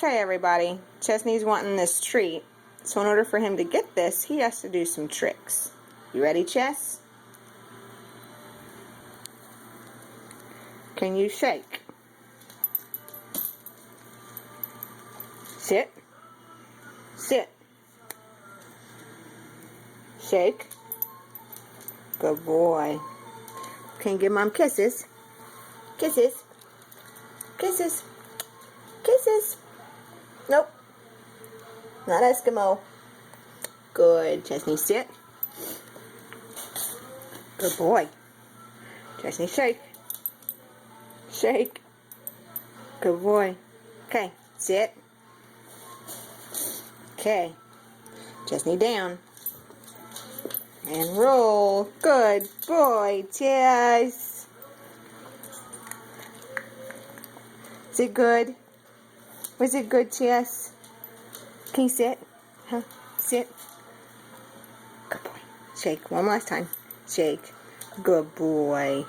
Okay, everybody. Chesney's wanting this treat. So in order for him to get this, he has to do some tricks. You ready, Chess? Can you shake? Sit. Sit. Shake. Good boy. Can you give Mom kisses? Kisses. Kisses. Kisses. Nope. Not Eskimo. Good. Chesney, sit. Good boy. Chesney, shake. Shake. Good boy. Okay, sit. Okay. Chesney down. And roll. Good boy, Chess. Is it good? Was it good, Chess? Can you sit? Huh? Sit. Good boy. Shake. One last time. Shake. Good boy.